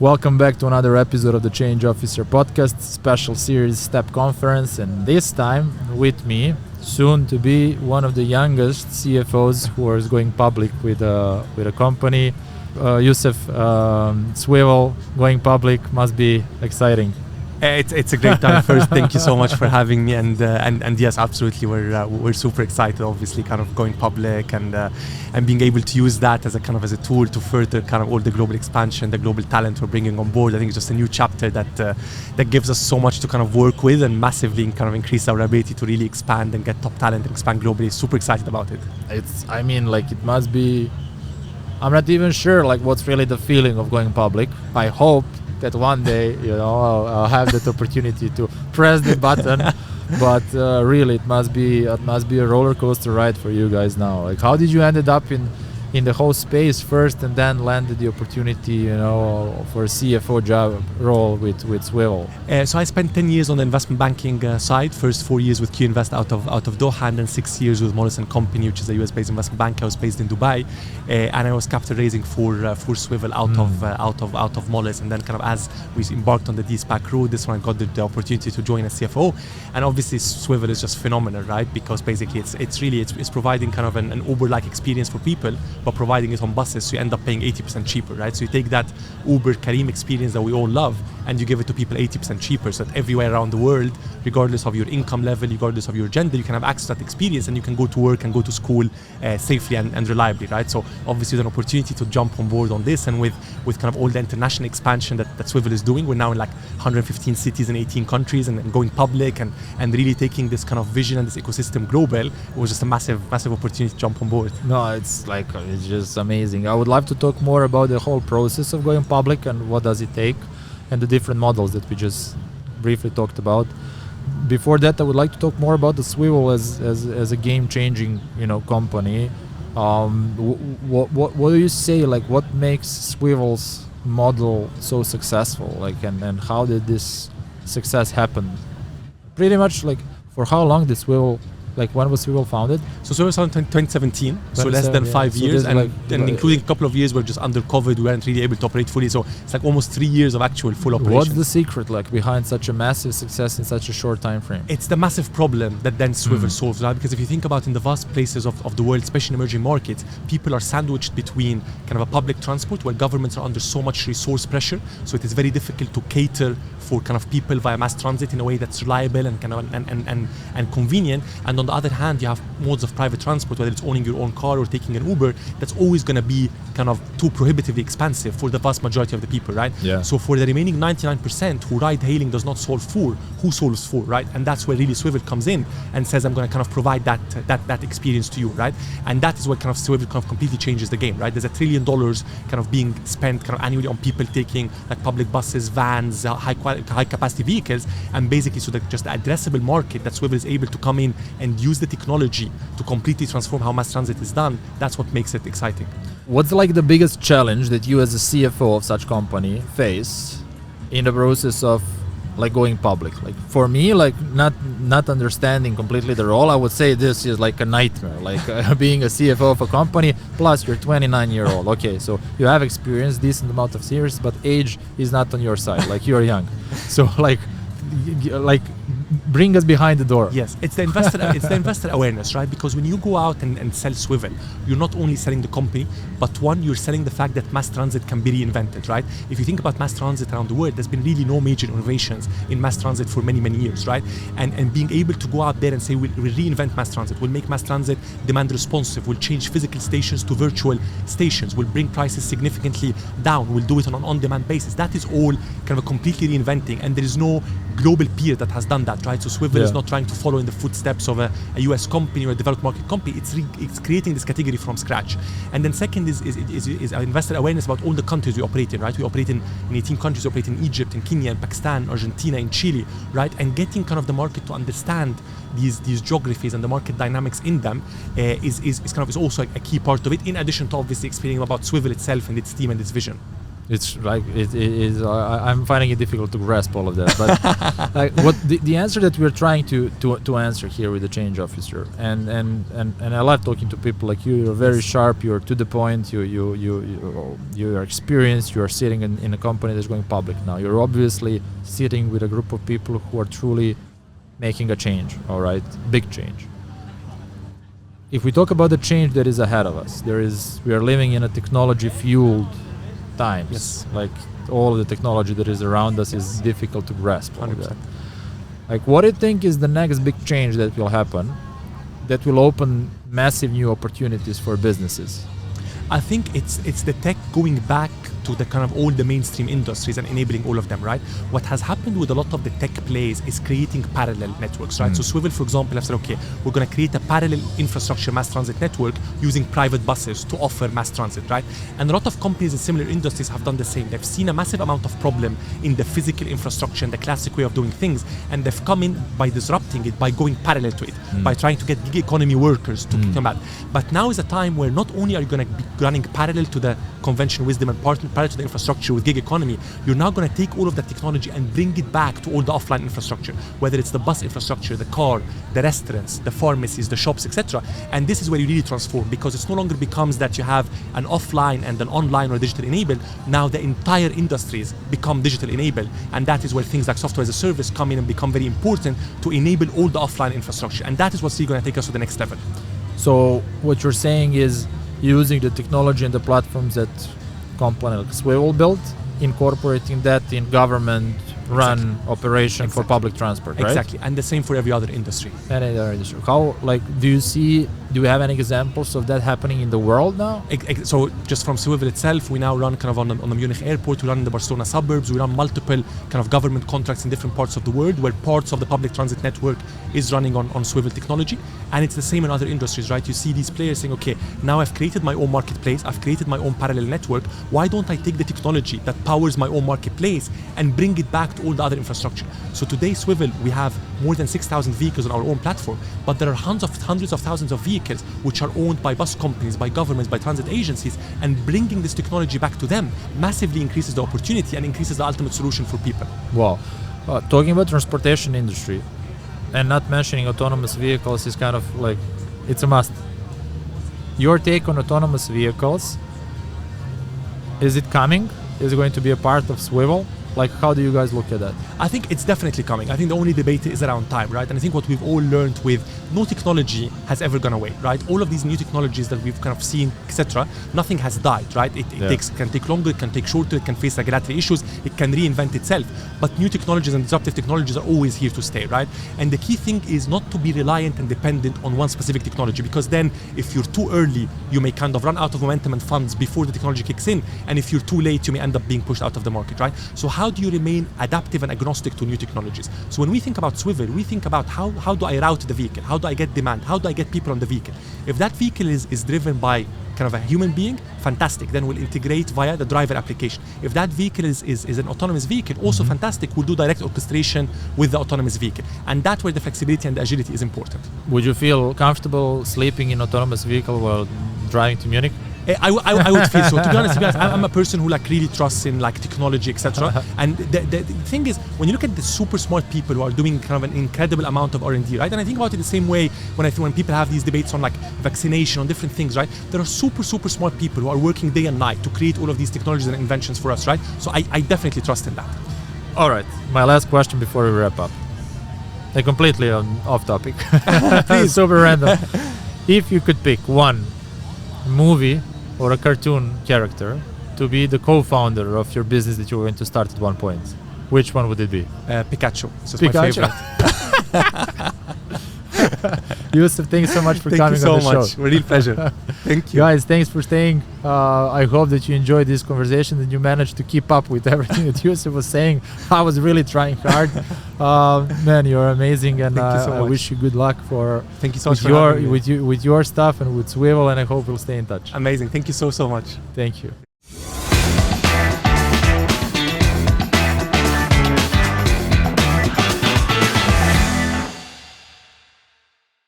Welcome back to another episode of the Change Officer Podcast, special series Step Conference, and this time with me, soon to be one of the youngest CFOs who is going public with a company. Youssef Swivel going public must be exciting. It's a great time. First, thank you so much for having me, and yes, absolutely, we're super excited. Obviously, kind of going public and being able to use that as a tool to further kind of all the global expansion, the global talent we're bringing on board. I think it's just a new chapter that gives us so much to kind of work with and massively kind of increase our ability to really expand and get top talent and expand globally. Super excited about it. It must be. I'm not even sure what's really the feeling of going public. I hope that one day, I'll have that opportunity to press the button. But really, it must be a roller coaster ride for you guys now. How did you ended up in the whole space first, and then landed the opportunity, for a CFO job role with Swivel? So I spent 10 years on the investment banking side. First 4 years with Q Invest out of Doha, and then 6 years with Moelis & Company, which is a US-based investment bank. I was based in Dubai, and I was capital raising for Swivel out of Moelis. And then kind of as we embarked on the de-SPAC road, this one I got the opportunity to join as CFO. And obviously Swivel is just phenomenal, right? Because basically it's providing kind of an Uber-like experience for people, but providing it on buses, so you end up paying 80% cheaper, right? So you take that Uber Careem experience that we all love, and you give it to people 80% cheaper, so that everywhere around the world, regardless of your income level, regardless of your gender, you can have access to that experience, and you can go to work and go to school safely and reliably, right? So obviously there's an opportunity to jump on board on this, and with kind of all the international expansion that Swivel is doing, we're now in 115 cities in 18 countries and going public and really taking this kind of vision and this ecosystem global. It was just a massive opportunity to jump on board. No, it's just amazing. I would love to talk more about the whole process of going public and what does it take, and the different models that we just briefly talked about. Before that, I would like to talk more about the Swivel as a game-changing, company. What do you say? What makes Swivel's model so successful? And how did this success happen? Pretty much, for how long did Swivel? When was Swivel founded? So Swivel was founded in 2017, so less than 5 years, and including a couple of years were just under COVID, we weren't really able to operate fully, so it's almost 3 years of actual full operation. What's the secret behind such a massive success in such a short time frame? It's the massive problem that then Swivel solves, right? Because if you think about in the vast places of the world, especially in emerging markets, people are sandwiched between kind of a public transport where governments are under so much resource pressure, so it is very difficult to cater for kind of people via mass transit in a way that's reliable and kind of and convenient. And on the other hand, you have modes of private transport, whether it's owning your own car or taking an Uber, that's always going to be kind of too prohibitively expensive for the vast majority of the people, right? Yeah. So for the remaining 99% who ride-hailing does not solve for, who solves for, right? And that's where really Swivel comes in and says, I'm going to kind of provide that experience to you, right? And that is what kind of Swivel kind of completely changes the game, right? There's $1 trillion kind of being spent kind of annually on people taking public buses, vans, high capacity vehicles, and basically so that just the addressable market that Swivel is able to come in and use the technology to completely transform how mass transit is done. That's what makes it exciting. What's the biggest challenge that you as a CFO of such company face in the process of going public? For me, not understanding completely the role, I would say this is a nightmare, being a CFO of a company, plus you're 29-year-old. Okay, so you have experience, decent amount of years, but age is not on your side, you're young. So bring us behind the door. Yes, it's the investor awareness, right? Because when you go out and sell Swivel, you're not only selling the company, but one, you're selling the fact that mass transit can be reinvented, right? If you think about mass transit around the world, there's been really no major innovations in mass transit for many, many years, right? And being able to go out there and say, we'll reinvent mass transit, we'll make mass transit demand responsive, we'll change physical stations to virtual stations, we'll bring prices significantly down, we'll do it on an on-demand basis. That is all kind of a completely reinventing, and there is no global peer that has done that, right? So Swivel is not trying to follow in the footsteps of a US company or a developed market company. It's creating this category from scratch. And then second is investor awareness about all the countries we operate in, right? We operate in 18 countries. We operate in Egypt, in Kenya, in Pakistan, Argentina, in Chile, right? And getting kind of the market to understand these geographies and the market dynamics in them is also a key part of it, in addition to obviously explaining about Swivel itself and its team and its vision. It's like it is. I'm finding it difficult to grasp all of that. But like what the answer that we're trying to answer here with the change officer, and I love talking to people like you. You're very sharp. You're to the point. You are experienced. You are sitting in a company that's going public now. You're obviously sitting with a group of people who are truly making a change. All right, big change. If we talk about the change that is ahead of us, we are living in a technology-fueled times. Yes. Like all of the technology that is around us is difficult to grasp. 100%. Like what do you think is the next big change that will happen that will open massive new opportunities for businesses? I think it's the tech going back to the kind of all the mainstream industries and enabling all of them, right? What has happened with a lot of the tech plays is creating parallel networks, right? So Swivel, for example, have said, okay, we're going to create a parallel infrastructure mass transit network using private buses to offer mass transit, right? And a lot of companies in similar industries have done the same. They've seen a massive amount of problem in the physical infrastructure and the classic way of doing things, and they've come in by disrupting it, by going parallel to it, by trying to get gig economy workers to come out. But now is a time where not only are you going to be running parallel to the conventional wisdom and parallel to the infrastructure with gig economy, you're now going to take all of that technology and bring it back to all the offline infrastructure, whether it's the bus infrastructure, the car, the restaurants, the pharmacies, the shops, etc. And this is where you really transform, because it's no longer becomes that you have an offline and an online or digital enabled. Now the entire industries become digital enabled, and that is where things like software as a service come in and become very important to enable all the offline infrastructure. And that is what's really going to take us to the next level. So what you're saying is using the technology and the platforms that company like Swivel built, incorporating that in government run operation for public transport, right? Exactly, and the same for every other industry. Any other industry. How, like, do you have any examples of that happening in the world now? So just from Swivel itself, we now run kind of on the Munich airport, we run in the Barcelona suburbs, we run multiple kind of government contracts in different parts of the world where parts of the public transit network is running on Swivel technology. And it's the same in other industries, right? You see these players saying, okay, now I've created my own marketplace, I've created my own parallel network. Why don't I take the technology that powers my own marketplace and bring it back to all the other infrastructure? So today, Swivel, we have more than 6,000 vehicles on our own platform, but there are hundreds of thousands of vehicles which are owned by bus companies, by governments, by transit agencies, and bringing this technology back to them massively increases the opportunity and increases the ultimate solution for people. Wow. Talking about transportation industry and not mentioning autonomous vehicles is kind of like, it's a must. Your take on autonomous vehicles, is it coming? Is it going to be a part of Swivel? Like, how do you guys look at that? I think it's definitely coming. I think the only debate is around time, right? And I think what we've all learned with no technology has ever gone away, right? All of these new technologies that we've kind of seen, etc., nothing has died, right? It can take longer, it can take shorter, it can face regulatory issues, it can reinvent itself. But new technologies and disruptive technologies are always here to stay, right? And the key thing is not to be reliant and dependent on one specific technology, because then if you're too early, you may kind of run out of momentum and funds before the technology kicks in. And if you're too late, you may end up being pushed out of the market, right? So how do you remain adaptive and agnostic to new technologies? So when we think about Swivel, we think about how do I route the vehicle? How do I get demand? How do I get people on the vehicle? If that vehicle is driven by kind of a human being, fantastic, then we'll integrate via the driver application. If that vehicle is an autonomous vehicle, also fantastic, we'll do direct orchestration with the autonomous vehicle. And that's where the flexibility and the agility is important. Would you feel comfortable sleeping in autonomous vehicle while driving to Munich? I would feel so. To be honest, I'm a person who like really trusts in like technology, etc. And the thing is, when you look at the super smart people who are doing kind of an incredible amount of R&D, right? And I think about it the same way when people have these debates on like vaccination, on different things, right? There are super super smart people who are working day and night to create all of these technologies and inventions for us, right? So I definitely trust in that. All right, my last question before we wrap up. Completely off topic. Please. Super random. If you could pick one movie or a cartoon character to be the co-founder of your business that you were going to start at one point, which one would it be? Pikachu. This is Pikachu. my favorite. Youssef, thanks so much for coming on the show. Thank you so much. Real pleasure. Thank you. Guys, thanks for staying. I hope that you enjoyed this conversation and you managed to keep up with everything that Youssef was saying. I was really trying hard. Man, you're amazing, and I wish you good luck Thank you so much for having me. with your stuff and with Swivel, and I hope we'll stay in touch. Amazing. Thank you so much. Thank you.